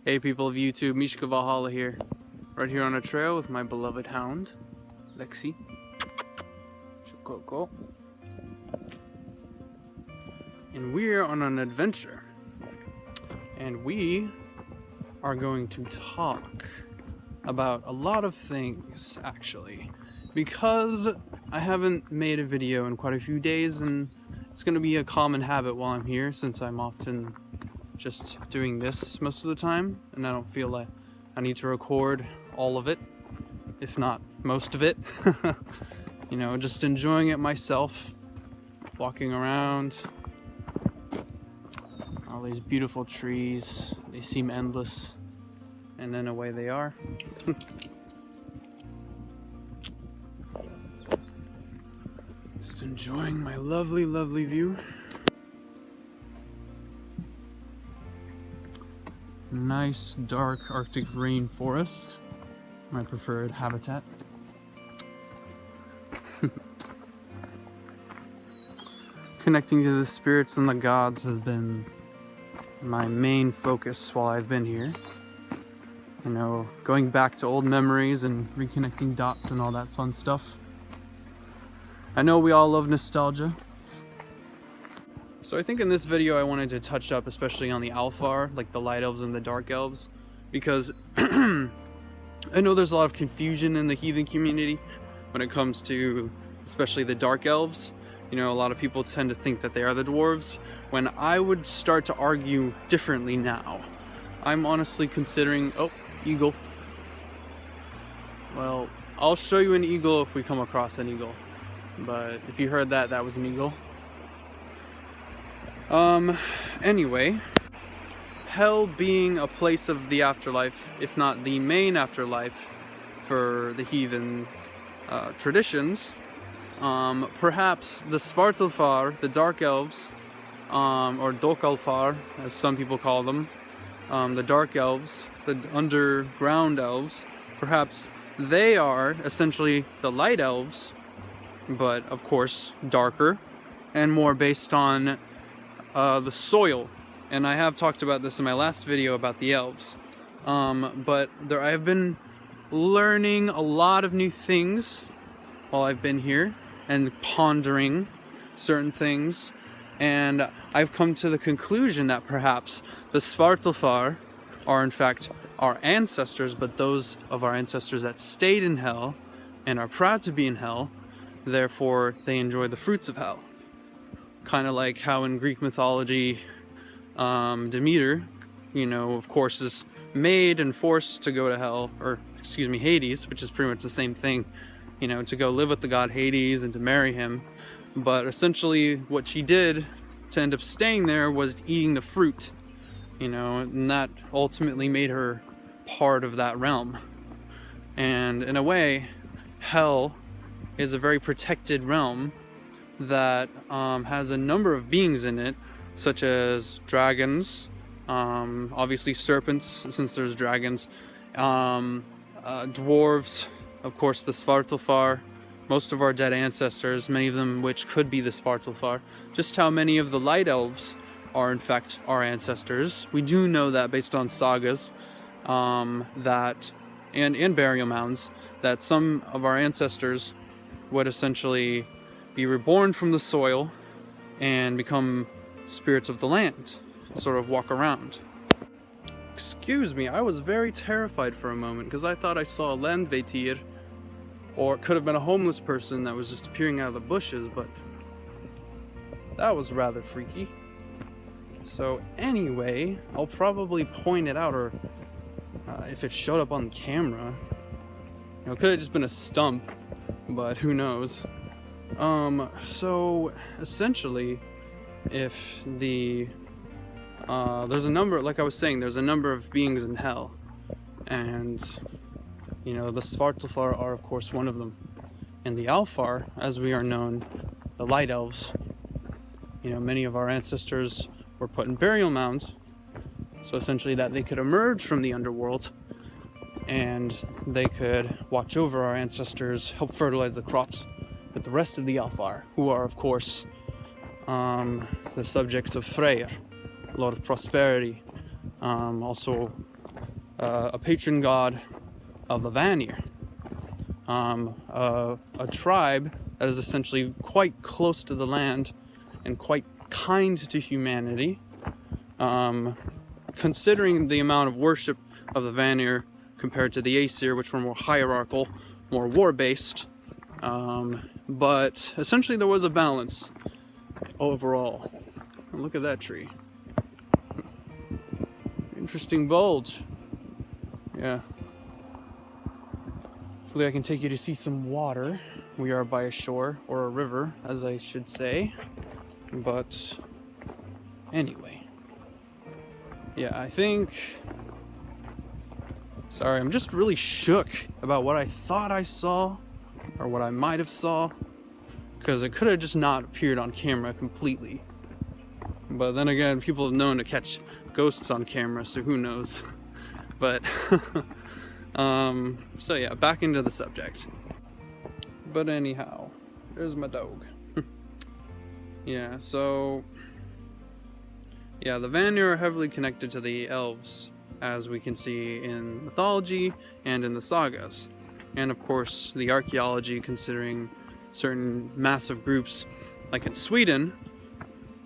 Hey people of YouTube, Mishka Valhalla here. Right here on a trail with my beloved hound, Lexi. Go. And we're on an adventure. And we are going to talk about a lot of things, actually. Because I haven't made a video in quite a few days, and it's going to be a common habit while I'm here, since I'm often just doing this most of the time, and I don't feel like I need to record all of it, if not most of it. You know, just enjoying it myself, walking around, all these beautiful trees, they seem endless, and then away they are. Just enjoying my lovely, lovely view. Nice dark Arctic rainforest, my preferred habitat. Connecting to the spirits and the gods has been my main focus while I've been here. You know, going back to old memories and reconnecting dots and all that fun stuff. I know we all love nostalgia. So I think in this video I wanted to touch up especially on the Alfar, like the Light Elves and the Dark Elves, because I know there's a lot of confusion in the heathen community when it comes to especially the Dark Elves. You know, a lot of people tend to think that they are the dwarves, when I would start to argue differently now. I'm honestly considering... Oh, eagle. Well, I'll show you an eagle if we come across an eagle. But if you heard that, that was an eagle. Anyway, hell being a place of the afterlife, if not the main afterlife for the heathen traditions, perhaps the Svartalfar, the Dark Elves, or Dokalfar, as some people call them, the Dark Elves, the underground elves, perhaps they are essentially the Light Elves, but of course darker and more based on the soil. And I have talked about this in my last video about the elves, but I have been learning a lot of new things while I've been here and pondering certain things, and I've come to the conclusion that perhaps the Svartalfar are in fact our ancestors, but those of our ancestors that stayed in hell and are proud to be in hell, therefore they enjoy the fruits of hell. Kind of like how in Greek mythology, Demeter, you know, of course, is made and forced to go to hell, or excuse me, Hades, which is pretty much the same thing, you know, to go live with the god Hades and to marry him. But essentially what she did to end up staying there was eating the fruit, you know, and that ultimately made her part of that realm. And in a way, hell is a very protected realm that has a number of beings in it, such as dragons, obviously serpents, since there's dragons, dwarves, of course the Svartalfar, most of our dead ancestors, many of them which could be the Svartalfar. Just how many of the Light Elves are in fact our ancestors, we do know that based on sagas, that and burial mounds, that some of our ancestors would essentially be reborn from the soil and become spirits of the land, sort of walk around. Excuse me, I was very terrified for a moment because I thought I saw a landvetir, or it could have been a homeless person that was just appearing out of the bushes, but that was rather freaky. So anyway, I'll probably point it out, or if it showed up on camera, you know, it could have just been a stump, but who knows. So essentially, if the there's a number, like I was saying, there's a number of beings in hell, and you know, the Svartalfar are of course one of them, and the Alfar, as we are known, the Light Elves, you know, many of our ancestors were put in burial mounds, so essentially that they could emerge from the underworld and they could watch over our ancestors, help fertilize the crops with the rest of the Alfar, who are of course the subjects of Freyr, Lord of Prosperity, also a patron god of the Vanir, a tribe that is essentially quite close to the land and quite kind to humanity. Considering the amount of worship of the Vanir compared to the Aesir, which were more hierarchical, more war-based, but essentially there was a balance overall. Look at that tree. Interesting bulge. Yeah. Hopefully I can take you to see some water. We are by a shore, or a river, as I should say. But anyway. Yeah, I think... Sorry, I'm just really shook about what I thought I saw, or what I might have saw, because it could have just not appeared on camera completely. But then again, people have known to catch ghosts on camera, so who knows. But, so yeah, back into the subject. But anyhow, there's my dog. Yeah, so... Yeah, the Vanir are heavily connected to the Elves, as we can see in mythology and in the sagas. And of course, the archaeology, considering certain massive groups, like in Sweden,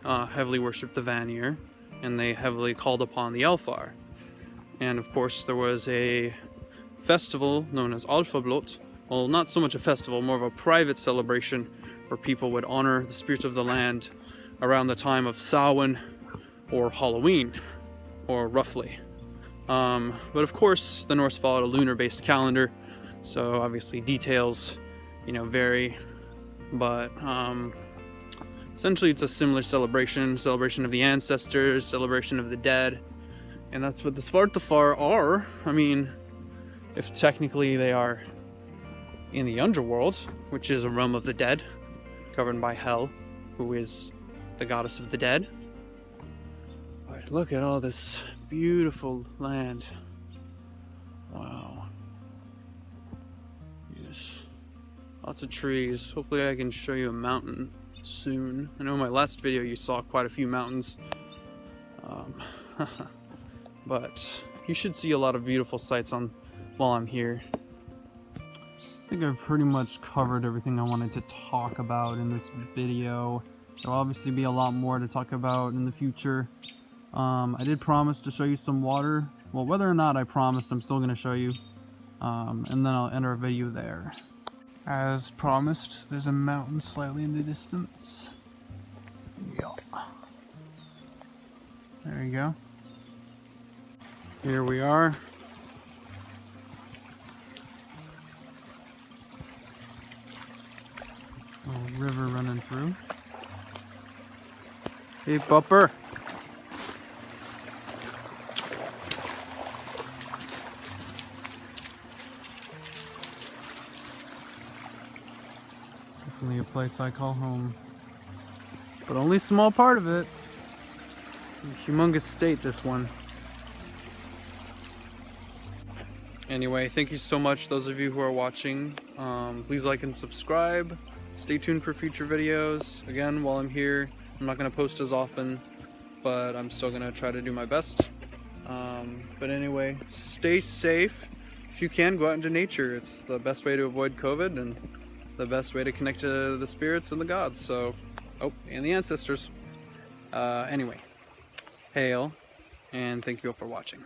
heavily worshipped the Vanir, and they heavily called upon the Alfar. And of course, there was a festival known as Alfablot. Well, not so much a festival, more of a private celebration where people would honor the spirits of the land around the time of Samhain or Halloween, or roughly. But of course, the Norse followed a lunar-based calendar, so obviously details, vary. But essentially, it's a similar celebration of the ancestors, celebration of the dead, and that's what the Svartalfar are. I mean, if technically they are in the underworld, which is a realm of the dead, governed by Hel, who is the goddess of the dead. But look at all this beautiful land. Wow. Yes. Lots of trees. Hopefully I can show you a mountain soon. I know in my last video you saw quite a few mountains. But you should see a lot of beautiful sights while I'm here. I think I've pretty much covered everything I wanted to talk about in this video. There'll obviously be a lot more to talk about in the future. I did promise to show you some water. Well, whether or not I promised, I'm still going to show you. And then I'll end our video there. As promised, there's a mountain slightly in the distance. Yeah. There you go. Here we are. A river running through. Hey, Bupper. Definitely a place I call home. But only a small part of it. A humongous state, this one. Anyway, thank you so much, those of you who are watching. Please like and subscribe. Stay tuned for future videos. Again, while I'm here, I'm not going to post as often, but I'm still going to try to do my best. But anyway, stay safe. If you can, go out into nature. It's the best way to avoid COVID and the best way to connect to the spirits and the gods. So, and the ancestors. Anyway, hail, and thank you all for watching.